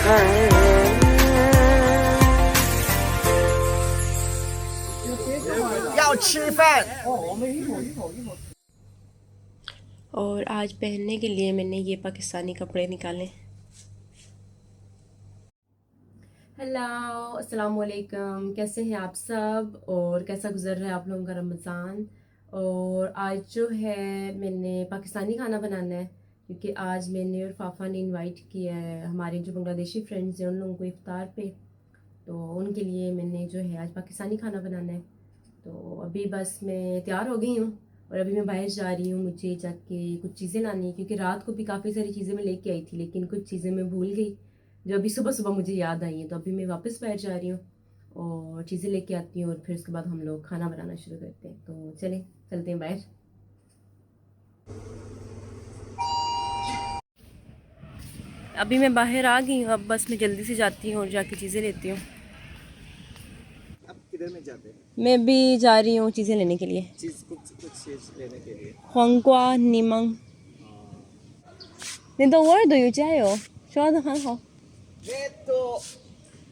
要吃饭。 और आज पहनने के लिए मैंने ये पाकिस्तानी कपड़े निकाले। हेलो, अस्सलाम वालेकुम, कैसे हैं आप सब और कैसा गुजर रहा है आप लोगों का रमज़ान। और आज जो है मैंने पाकिस्तानी खाना बनाना है, क्योंकि आज मैंने और फाफा ने इनवाइट किया है हमारे जो बांग्लादेशी फ्रेंड्स हैं उन लोगों को इफ्तार पे, तो उनके लिए मैंने जो है आज पाकिस्तानी खाना बनाना है। तो अभी बस मैं तैयार हो गई हूँ और अभी मैं बाहर जा रही हूँ, मुझे जाके कुछ चीज़ें लानी है, क्योंकि रात को भी काफ़ी सारी चीज़ें मैं लेके आई थी लेकिन कुछ चीज़ें मैं भूल गई जो अभी सुबह सुबह मुझे याद आई हैं। तो अभी मैं वापस बाहर जा रही हूँ और चीज़ें लेके आती हूँ और फिर उसके बाद हम लोग खाना बनाना शुरू करते हैं। तो चलें, चलते हैं बाहर। अभी मैं बाहर आ गई हूँ, अब बस मैं जल्दी से जाती हूँ और जाके चीज़ें लेती हूँ। अब किधर में जाते हैं? मैं भी जा रही हूँ चीज़ें लेने के लिए, कुछ चीज लेने के लिए। 黄瓜、柠檬。你的味道有加油，说的很好。 मैं तो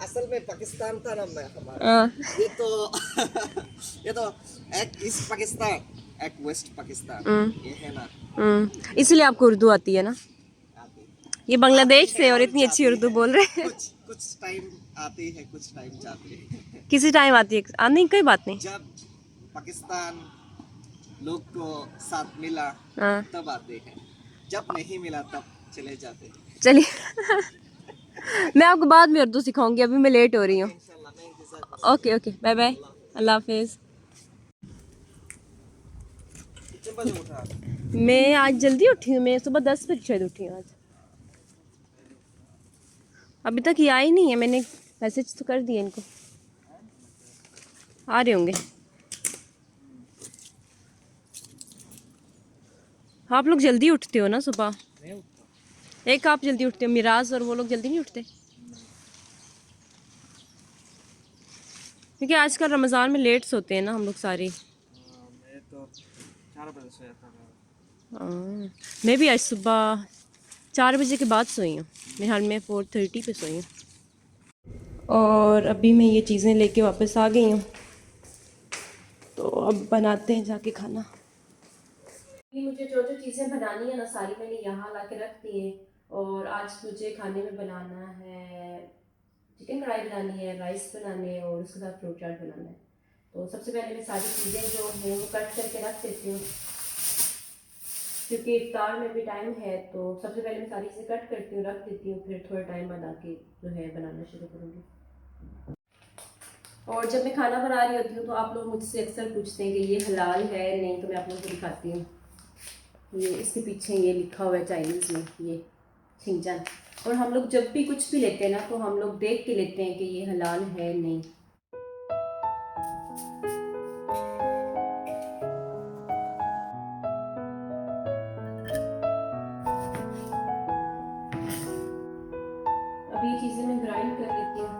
असल में पाकिस्तान था ना मैं हमारा। हाँ। ये तो ये तो एक ईस्ट पाकिस्तान, एक वेस्ट पाकिस्तान, ये है ना। इसलिए आपको उर्दू आती है ना। आती ये बांग्लादेश आती से है और और इतनी अच्छी जाती उर्दू है। बोल रहे हैं। कुछ टाइम आती है, कुछ टाइम जाती है। किसी टाइम आती है, नहीं कोई बात नहीं। जब पाकिस्तान लोग को साथ मिला हाँ तब आते हैं, जब नहीं मिला तब चले जाते हैं। चलिए। मैं आपको बाद में उर्दू सिखाऊंगी, अभी मैं लेट हो रही हूँ। इंशाल्लाह मैं इंतजार करूंगा। ओके ओके, बाय बाय, अल्लाह हाफिज़। कितने बजे उठा? मैं आज जल्दी उठी हूँ, मैं सुबह 10 बजे शायद उठी हूँ आज। अभी तक ये आई नहीं है, मैंने मैसेज तो कर दिया इनको, आ रहे होंगे। आप लोग जल्दी उठते हो ना सुबह? एक आप जल्दी उठते हो, मिराज और वो लोग जल्दी नहीं उठते? क्योंकि आजकल रमज़ान में लेट सोते हैं ना हम लोग सारे। मैं तो 4 बजे सोया था। हाँ, मैं भी आज सुबह 4 बजे के बाद सोई हूँ, मेरे हाल में 4:30 पे सोई हूँ। और अभी मैं ये चीज़ें लेके वापस आ गई हूँ, तो अब बनाते हैं जाके खाना। मुझे जो जो चीज़ें बनानी है ना सारी मैंने यहाँ ला के रख दी हैं। और आज मुझे खाने में बनाना है चिकन कढ़ाई बनानी है, राइस बनाने हैं और उसके साथ फ्रूट चाट बनाना है। तो सबसे पहले मैं सारी चीज़ें जो हैं वो कट करके रख देती हूँ, क्योंकि इफ्तार में भी टाइम है। तो सबसे पहले मैं सारी चीज़ें कट करती हूँ, रख देती हूँ, फिर थोड़ा टाइम बाद आके जो है बनाना शुरू करूँगी। और जब मैं खाना बना रही होती हूँ तो आप लोग मुझसे अक्सर पूछते हैं कि ये हलाल है नहीं, तो मैं आप लोगों को दिखाती हूँ। ये इसके पीछे ये लिखा हुआ है चाइनीज़ में, ये छिंजन। और हम लोग जब भी कुछ भी लेते हैं ना तो हम लोग देख के लेते हैं कि ये हलाल है नहीं। अभी ये चीज़ें मैं ग्राइंड कर लेती हूँ।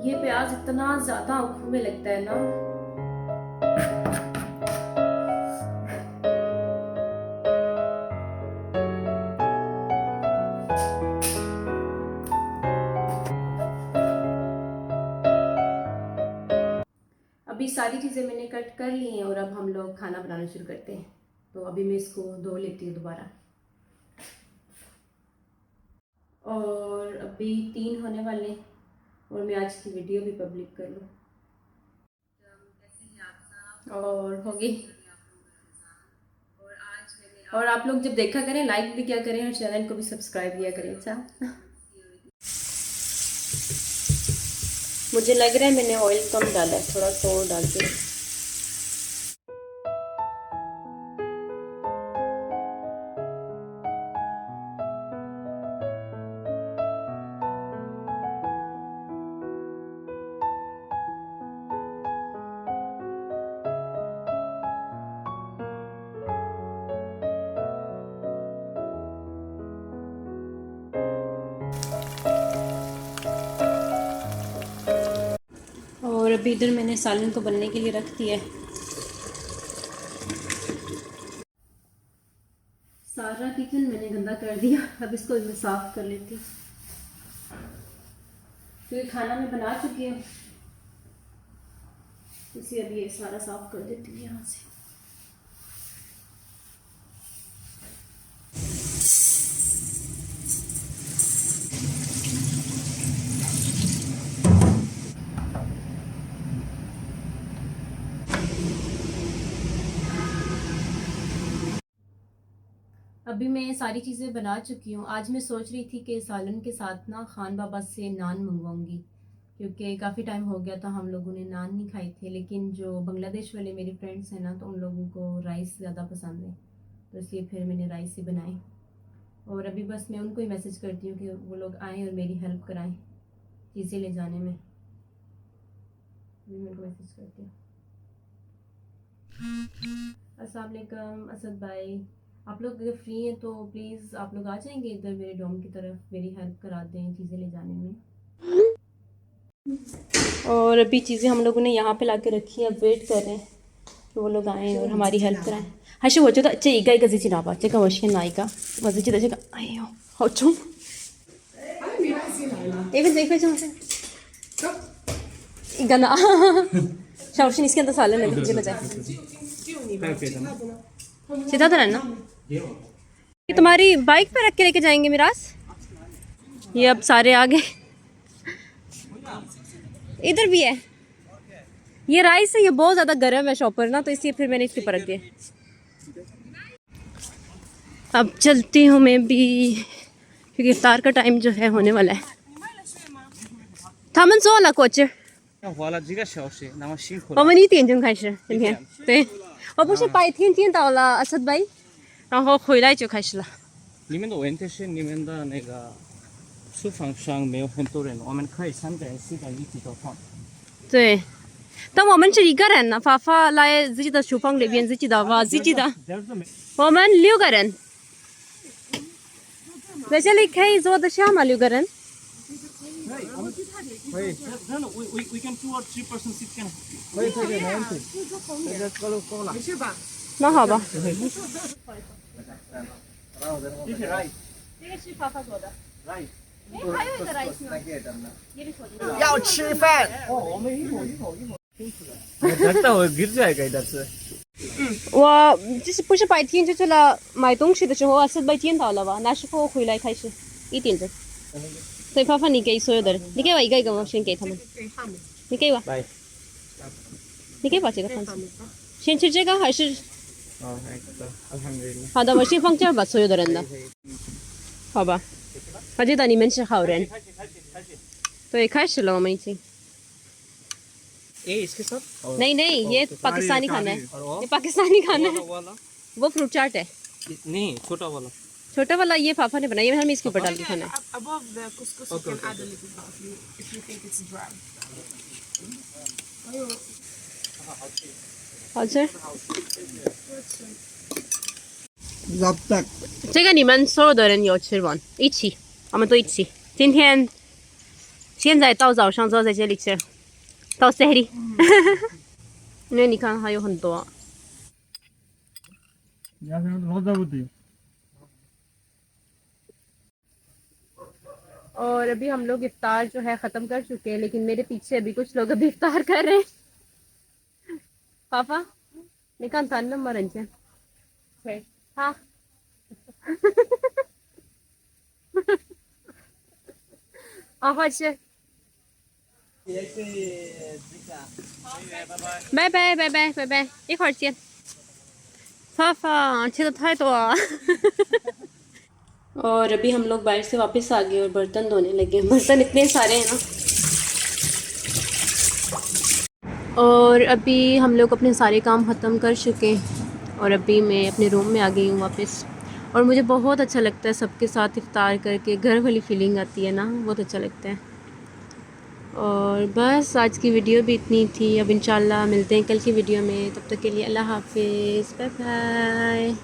ये प्याज इतना ज़्यादा आंखों में लगता है ना। अभी सारी चीज़ें मैंने कट कर ली हैं और अब हम लोग खाना बनाना शुरू करते हैं। तो अभी मैं इसको धो लेती हूँ दोबारा। और अभी 3 होने वाले हैं और मैं आज की वीडियो भी पब्लिक कर लूँ। और हो गई। और आप लोग जब देखा करें लाइक भी किया करें और चैनल को भी सब्सक्राइब किया करें। अच्छा, मुझे लग रहा है मैंने ऑयल कम डाला है, थोड़ा सा और डाल के। और अभी इधर मैंने सालन को बनने के लिए रख दिया है। सारा किचन मैंने गंदा कर दिया, अब इसको मैं साफ़ कर लेती हूँ क्योंकि खाना मैं बना चुकी हूँ, इसलिए अब ये सारा साफ़ कर देती हूँ यहाँ से। अभी मैं सारी चीज़ें बना चुकी हूँ। आज मैं सोच रही थी कि सालन के साथ ना खान बाबा से नान मंगवाऊंगी, क्योंकि काफ़ी टाइम हो गया था हम लोगों ने नान नहीं खाई थे। लेकिन जो बांग्लादेश वाले मेरे फ्रेंड्स हैं ना, तो उन लोगों को राइस ज़्यादा पसंद है, तो इसलिए फिर मैंने राइस ही बनाए। और अभी बस मैं उनको ही मैसेज करती हूँ कि वो लोग आएँ और मेरी हेल्प कराएँ चीज़ें ले जाने में। अभी मैं उनको मैसेज करती हूँ। अस्सलाम वालेकुम असद भाई, आप लोग अगर फ्री हैं तो प्लीज़ आप लोग आ जाएंगे इधर मेरे डोम की तरफ, मेरी हेल्प करा दें चीज़ें ले जाने में। और अभी चीज़ें हम लोगों ने यहाँ पे ला के रखी हैं, अब वेट कर रहे हैं कि वो लोग आएँ और हमारी हेल्प कराएं। हाशि वो चुदा चे इगा इगा जिची नापा चेका वशियन नाइका वजिची दा चेका आयो हो चुम even देख पे चुम इगा ना शावशिन इसके अंदर सालन है मुझे मजा सीधा तरह ना। ये तुम्हारी बाइक पे रख के लेके जाएंगे मिराज। ये अब सारे आ गए, इधर भी है। ये राइस है, ये बहुत ज़्यादा गर्म है शॉपर ना, तो इसलिए फिर मैंने इसके ऊपर रख दिया। अब चलती हूँ मैं भी, क्योंकि इफ्तार का टाइम जो है होने वाला है। थामन सो वाला coach 花了几个小时，那么辛苦了。我们1点钟开始，今天对，我不是白天见到了阿萨白，然后回来就开始了。你们的问题是你们的那个厨房上没有很多人，我们可以3点、4点一起做饭。对，但我们是一个人呢，发发来自己的厨房里边自己的哇，自己的，我们6个人，在这里可以坐得下吗？6个人？可以，真的，we can 2 or 3 person sit can。可以，没问题。这个够了。那好吧。这是 rice。这个是发发做的。哎，还有一个 rice 呢。要吃饭。我们一会लगता है गिर जाएगा इधर से。我就是不是白天就去了买东西的时候啊，是被见到了吧？那时候回来开始1点钟。所以发发你给所有的人，你给我一个一个，我先给他们。你给我。来。你给我这个放心。先吃这个还是？哦，好的，我先放这儿吧，所有的人的。好吧，我觉得你们是好人。对，开始了，我们已经。ये इसके साथ नहीं नहीं, ये पाकिस्तानी खाना है, ये पाकिस्तानी खाना है। वो फ्रूट चाट है। नहीं, छोटा वाला। छोटा वाला ये पापा ने बनाया, हमें इसके ऊपर डाल के खाना है। Above the couscous, you can add a little bit if you think it's dry. अच्छा, 这个你们所有的人有吃完，一起，我们都一起。现在到早上都在这里吃，到这里，因为你看还有很多。और अभी हम लोग इफ्तार जो है ख़त्म कर चुके हैं, लेकिन मेरे पीछे अभी कुछ लोग अभी इफ्तार कर रहे हैं। पापा निकाल था नंबर अंचे हाँ bye bye bye bye bye bye 一会儿见 पापा吃的太多了 और अभी हम लोग बाहर से वापस आ गए और बर्तन धोने लगे। बर्तन इतने सारे हैं ना। और अभी हम लोग अपने सारे काम ख़त्म कर चुके हैं और अभी मैं अपने रूम में आ गई हूँ वापस। और मुझे बहुत अच्छा लगता है सबके साथ इफ्तार करके, घर वाली फीलिंग आती है ना, बहुत अच्छा लगता है। और बस आज की वीडियो भी इतनी थी। अब इंशाल्लाह मिलते हैं कल की वीडियो में, तब तक के लिए अल्लाह हाफिज़, बाय बाय।